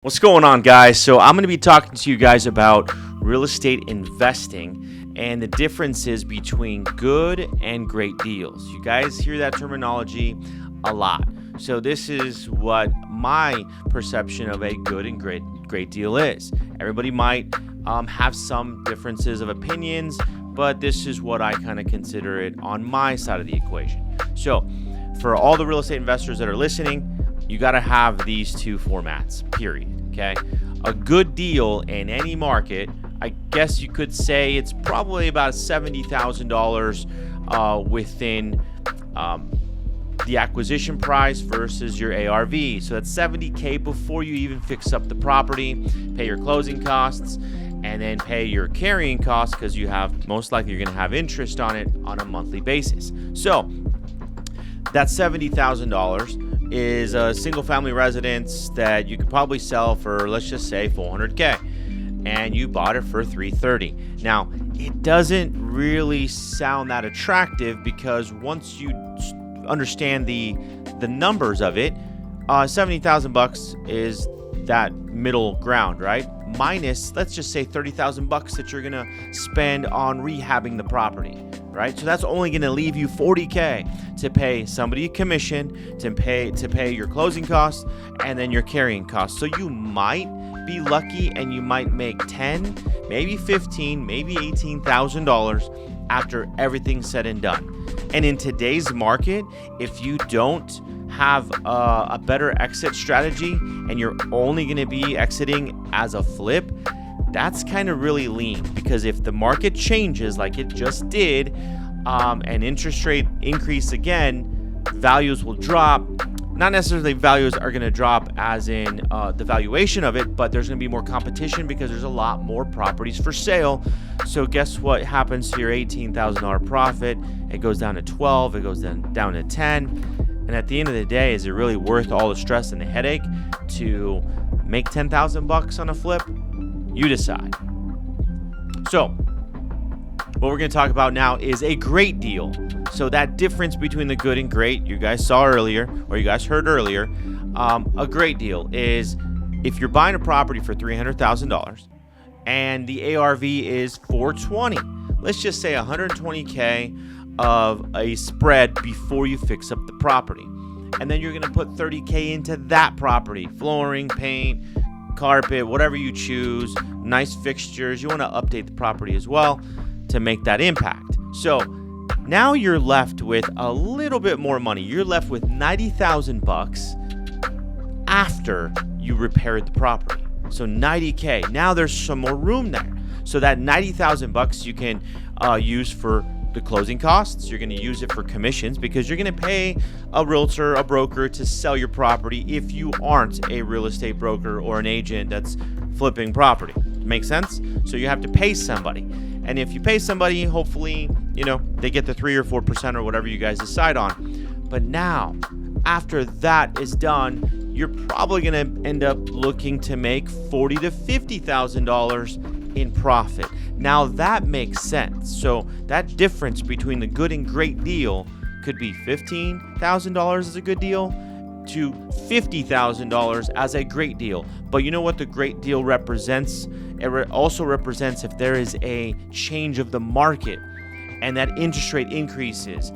What's going on, guys? So I'm going to be talking to you guys about real estate investing and the differences between good and great deals. You guys hear that terminology a lot. So this is what my perception of a good and great deal is. Everybody might have some differences of opinions, but this is what I kind of consider it on my side of the equation. So for all the real estate investors that are listening, you got to have these two formats, period. Okay. A good deal in any market, I guess you could say it's probably about $70,000 within the acquisition price versus your ARV. So that's $70K before you even fix up the property, pay your closing costs, and then pay your carrying costs because you have most likely you're going to have interest on it on a monthly basis. So that $70,000 is a single family residence that you could probably sell for, let's just say, $400K, and you bought it for $330. Now, it doesn't really sound that attractive because once you understand the numbers of it, $70,000 is that middle ground, right? Minus, let's just say, $30,000 that you're gonna spend on rehabbing the property, right? So that's only gonna leave you $40K to pay somebody a commission, to pay your closing costs, and then your carrying costs. So you might be lucky and you might make $10,000, maybe $15,000, maybe $18,000 after everything's said and done. And in today's market, if you don't have a better exit strategy and you're only going to be exiting as a flip, that's kind of really lean, because if the market changes like it just did, and interest rate increase again, values will drop. Not necessarily values are going to drop as in the valuation of it, but there's going to be more competition because there's a lot more properties for sale. So guess what happens to your $18,000 profit? It goes down to 12, it goes down to 10. And at the end of the day, is it really worth all the stress and the headache to make $10,000 on a flip? You decide. So what we're going to talk about now is a great deal. So that difference between the good and great, you guys saw earlier, or you guys heard earlier. A great deal is if you're buying a property for $300,000 and the ARV is $420. Let's just say $120K of a spread before you fix up the property. And then you're going to put $30K into that property, flooring, paint, carpet, whatever you choose, nice fixtures. You want to update the property as well to make that impact. So now you're left with a little bit more money. You're left with $90,000 after you repaired the property. So $90K. Now there's some more room there. So that $90,000 you can use for the closing costs. You're going to use it for commissions because you're going to pay a realtor, a broker to sell your property if you aren't a real estate broker or an agent that's flipping property. Make sense? So you have to pay somebody. And if you pay somebody, hopefully, they get the 3 or 4% or whatever you guys decide on. But now, after that is done, you're probably going to end up looking to make $40,000 to $50,000 in profit. Now that makes sense. So that difference between the good and great deal could be $15,000 as a good deal to $50,000 as a great deal. But you know what the great deal represents? It also represents if there is a change of the market and that interest rate increases,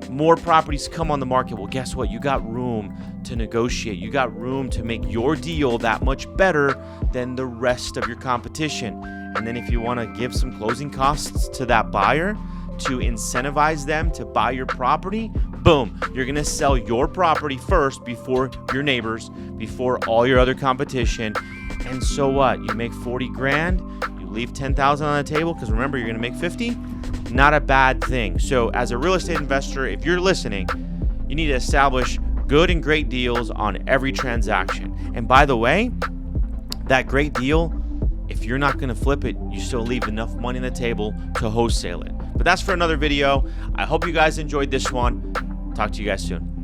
more properties come on the market. Well, guess what? You got room to negotiate. You got room to make your deal that much better than the rest of your competition. And then if you want to give some closing costs to that buyer to incentivize them to buy your property, boom, you're going to sell your property first before your neighbors, before all your other competition. And so what? You make 40 grand, you leave 10,000 on the table because remember, you're going to make 50. Not a bad thing. So as a real estate investor, if you're listening, you need to establish good and great deals on every transaction. And by the way, that great deal, if you're not going to flip it, you still leave enough money on the table to wholesale it. But that's for another video. I hope you guys enjoyed this one. Talk to you guys soon.